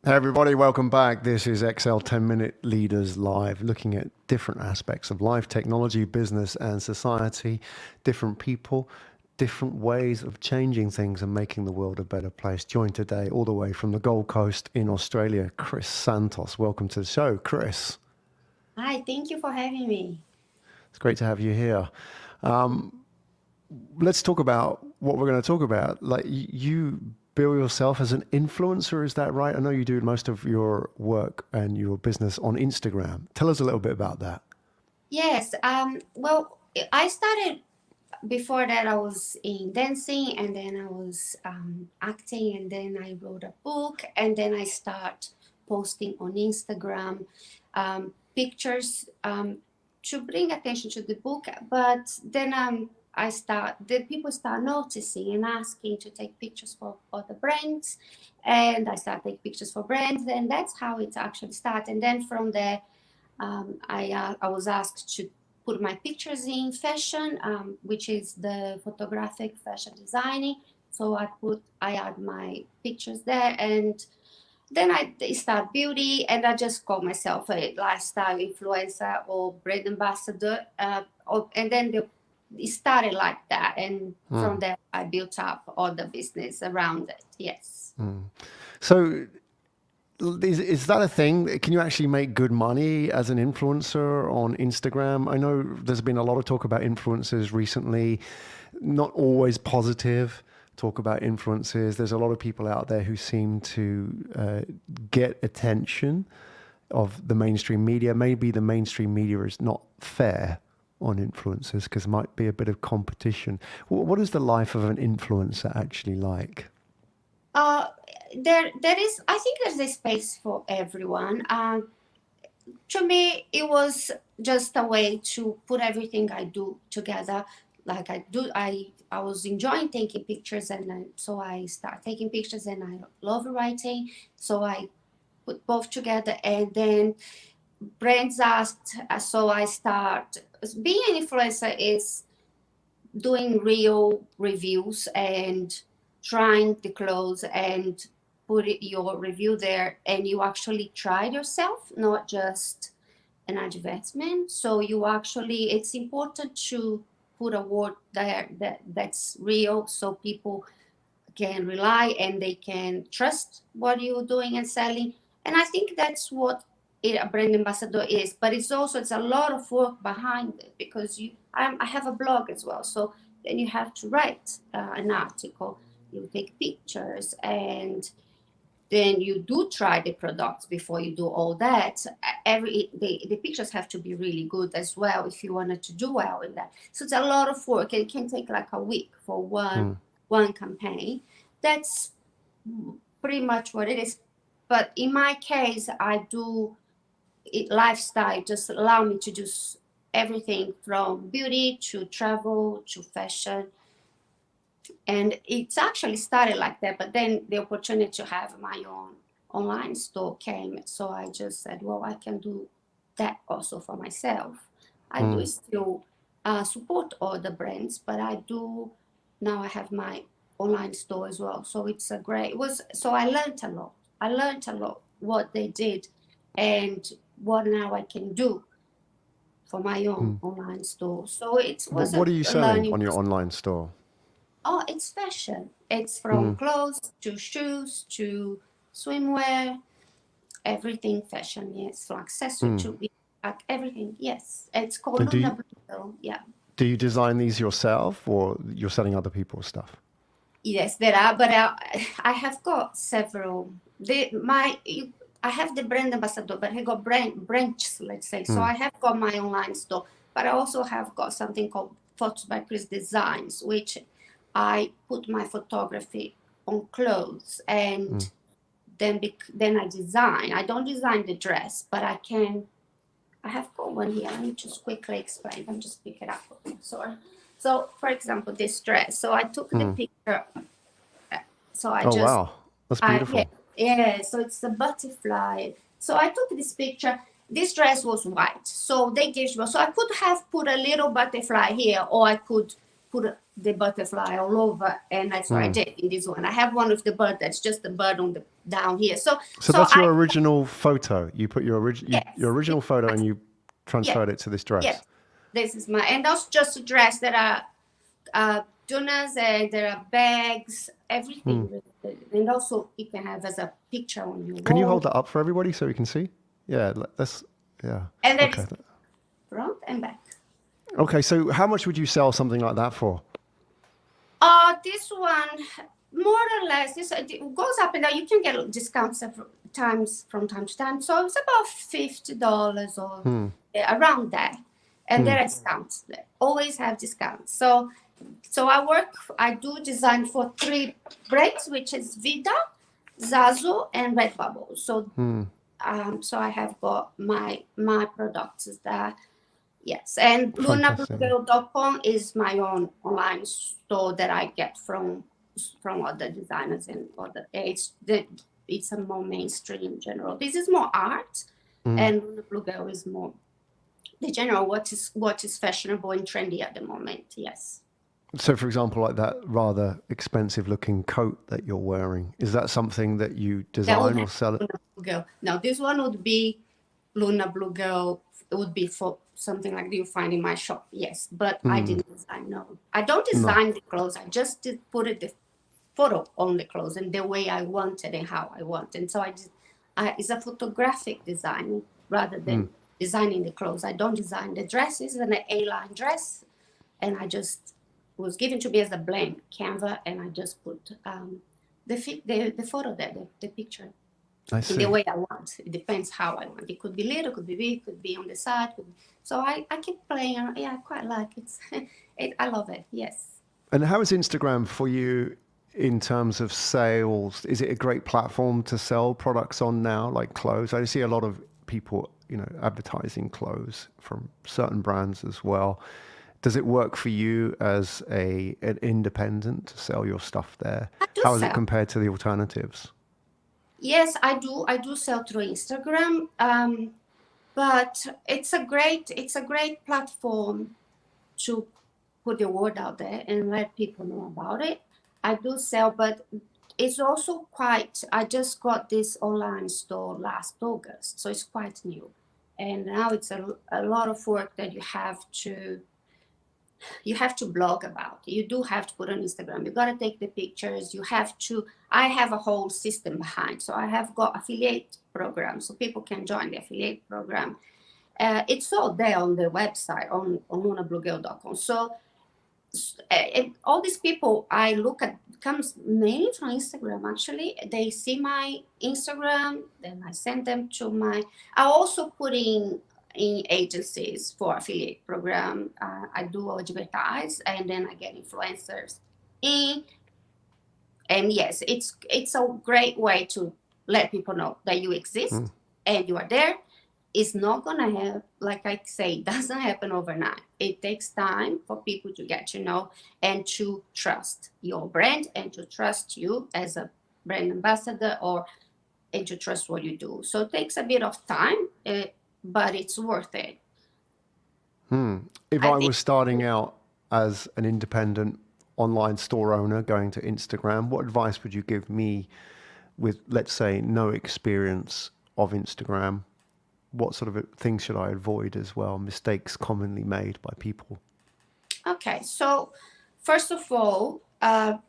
Hey everybody, welcome back. This is XL 10 Minute Leaders Live, looking at different aspects of life, technology, business, and society, different people, different ways of changing things and making the world a better place. Joined today, all the way from the Gold Coast in Australia, Cris Santos. Welcome to the show, Cris. Hi, thank you for having me. It's great to have you here. Let's talk about what we're going to talk about. Like you bill yourself as an influencer, is that right? I know you do most of your work and your business on Instagram. Tell us a little bit about that. Yes, well, I started before that. I was in dancing, and then I was acting, and then I wrote a book, and then I start posting on Instagram pictures to bring attention to the book. But then the people start noticing and asking to take pictures for other brands, and I start taking pictures for brands, and that's how it actually started. And then from there, I was asked to put my pictures in fashion, which is the photographic fashion designing. So I add my pictures there, and then I start beauty, and I just call myself a lifestyle influencer or brand ambassador. And then it started like that, and from there I built up all the business around it. Yes. So, is that a thing? Can you actually make good money as an influencer on Instagram? I know there's been a lot of talk about influencers recently, not always positive talk about influencers. There's a lot of people out there who seem to get attention of the mainstream media. Maybe the mainstream media is not fair on influencers because there might be a bit of competition. What is the life of an influencer actually like? Uh, there is. I think there's a space for everyone. To me, it was just a way to put everything I do together. Like I was enjoying taking pictures, and so I start taking pictures, and I love writing. So I put both together, and then brands asked, so I start. Being an influencer is doing real reviews and trying the clothes and your review there, and you actually try yourself, not just an advertisement. So you actually, it's important to put a word there that's real, so people can rely and they can trust what you're doing and selling. And I think that's what a brand ambassador is. But it's a lot of work behind it, because I have a blog as well. So then you have to write an article, you take pictures, and then you do try the products before you do all that. The pictures have to be really good as well if you wanted to do well in that. So it's a lot of work. It can take like a week for one campaign. That's pretty much what it is. But in my case, I do it lifestyle just allow me to do everything from beauty to travel to fashion, and it's actually started like that. But then the opportunity to have my own online store came, so I just said, well, I can do that also for myself. I do still support all the brands, but I do now I have my online store as well. So it's a great it was so I learned a lot what they did and what now I can do for my own online store. So it was What are you a selling learning. on your online store? Oh, it's fashion. It's from clothes to shoes to swimwear, everything fashion. Yes, so accessory to like everything. Yes, it's called And Luna Blue. Yeah. do you design these yourself or you're selling other people's stuff? Yes, there are, but I have got several. I have the brand ambassador, but I got branches, let's say. So I have got my online store, but I also have got something called Photos by Chris Designs, which I put my photography on clothes, and then I design. I don't design the dress, but I can. I have got one here. Let me just quickly explain. Let me just pick it up. Sorry. So, for example, this dress. So I took the picture. So I Oh, just wow. That's yeah, beautiful. yeah, so it's a butterfly. So I took this picture. This dress was white. So they gave me, so I could have put a little butterfly here, or I could put the butterfly all over. And that's what I did in this one. I have one with the bird that's just the bird on down here. So So so that's I your original photo. You put your yes, your original photo and you yes, transferred it to this dress. yes. This is my, and that's just a dress. There are tunas, and there are bags, everything. And also you can have as a picture on your Can you hold wall. that up for everybody so we can see? Yeah, that's yeah. And there Okay. is front and back. Okay, so how much would you sell something like that for? This one, more or less, this it goes up and down. You can get discounts several times from time to time. So it's about $50 or around that. And there are discounts. They always have discounts. So I do design for three brands, which is Vida, Zazu, and Redbubble. So I have got my products there. Yes, and Fantastic. lunabluegirl.com is my own online store that I get from other designers and other. It's a more mainstream in general. This is more art, and Luna Blue Girl is more the general what is fashionable and trendy at the moment. Yes. So, for example, like that rather expensive looking coat that you're wearing, is that something that you That would design or have sell it? Luna Blue Girl. Now this one would be Luna Blue Girl. It would be for something like you find in my shop. Yes, but I didn't design. No, I don't No. design the clothes. I just did put it the photo on the clothes and the way I wanted and how I want. And so it's a photographic design rather than designing the clothes. I don't design the dresses, an A-line dress, and I just was given to me as a blank Canva, and I just put the photo there, the picture I in the see. way I want. It depends how I want. It could be little, could be big, could be on the side. So I keep playing. Yeah, I quite like it. I love it. Yes. And how is Instagram for you in terms of sales? Is it a great platform to sell products on now, like clothes? I see a lot of people, advertising clothes from certain brands as well. Does it work for you as an independent to sell your stuff there? I do How is it sell. compared to the alternatives? Yes, I do. I do sell through Instagram, but it's a great platform to put the word out there and let people know about it. I do sell, but it's also quite. I just got this online store last August, so it's quite new, and now it's a lot of work that you have to blog about. You do have to put on Instagram. You got to take the pictures. You have to. I have a whole system behind. So I have got affiliate programs, so people can join the affiliate program. It's all there on the website on lunabluegirl.com. So and all these people I look at comes mainly from Instagram. Actually, they see my Instagram, then I send them to my. I also put in agencies for affiliate program. I do advertise, and then I get influencers in. And yes, it's a great way to let people know that you exist and you are there. It's not gonna have, like I say, it doesn't happen overnight. It takes time for people to get to know and to trust your brand and to trust you as a brand ambassador and to trust what you do. So it takes a bit of time, but it's worth it. If I I think was starting out as an independent online store owner going to Instagram, what advice would you give me with, let's say, no experience of Instagram? What sort of things should I avoid as well? Mistakes commonly made by people. Okay, so first of all,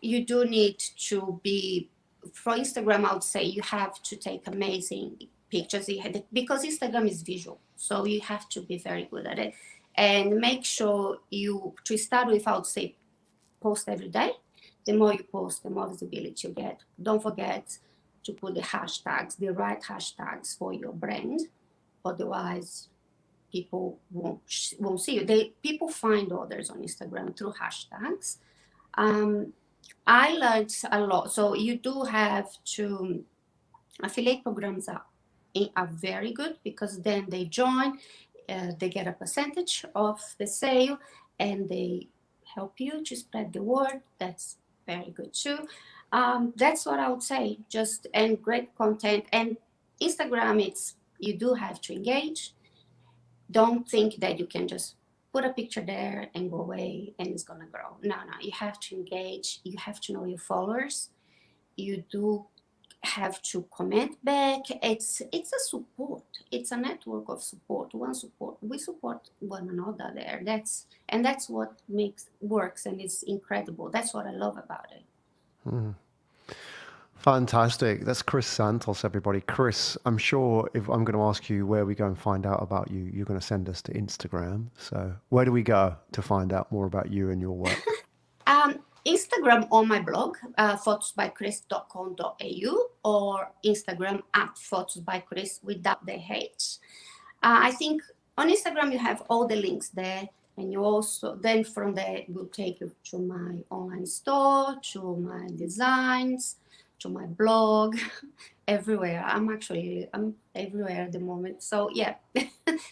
you do need to be, for Instagram, I would say you have to take amazing pictures because Instagram is visual. So you have to be very good at it. And make sure to start with, I would say, post every day. The more you post, the more visibility you get. Don't forget to put the right hashtags for your brand. Otherwise, people won't see you. People find others on Instagram through hashtags. I learned a lot. So you do have to affiliate programs are very good because then they join, they get a percentage of the sale, and they help you to spread the word. That's very good too. That's what I would say. And great content and Instagram. You do have to engage. Don't think that you can just put a picture there and go away and it's gonna grow. No, you have to engage. You have to know your followers. You do have to comment back. It's a support. It's a network of support. One support. We support one another there. That's what makes works, and it's incredible. That's what I love about it. Fantastic. That's Cris Santos, everybody. Cris, I'm sure if I'm going to ask you where we go and find out about you, you're going to send us to Instagram. So where do we go to find out more about you and your work? Instagram on my blog, photosbycris.com.au, or Instagram at photosbycris without the H. I think on Instagram you have all the links there, and you also then from there will take you to my online store, to my designs, to my blog, everywhere. I'm everywhere at the moment. So yeah,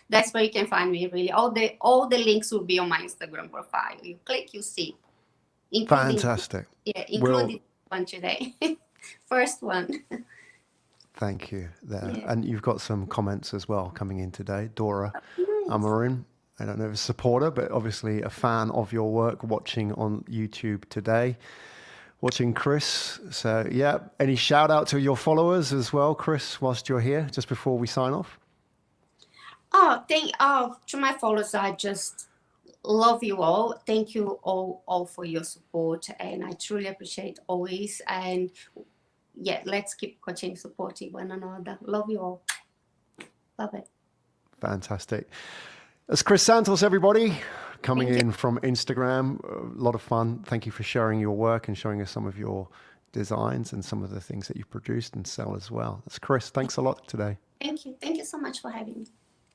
that's where you can find me. Really, all the links will be on my Instagram profile. You click, you see. Including, Fantastic. yeah, including one today. First one. Thank you there. Yeah. And you've got some comments as well coming in today. Dora Nice. Amarin, I don't know if a supporter, but obviously a fan of your work, watching on YouTube today, watching Cris. So yeah, any shout out to your followers as well, Cris, whilst you're here, just before we sign off? To my followers, I just love you all. Thank you all for your support, and I truly appreciate always. And yeah, let's continue supporting one another. Love you all. Love it. Fantastic. That's Cris Santos, everybody, coming Thank you. in from Instagram. A lot of fun. Thank you for sharing your work and showing us some of your designs and some of the things that you produced and sell as well. That's Cris. Thanks a lot today. Thank you. Thank you so much for having me.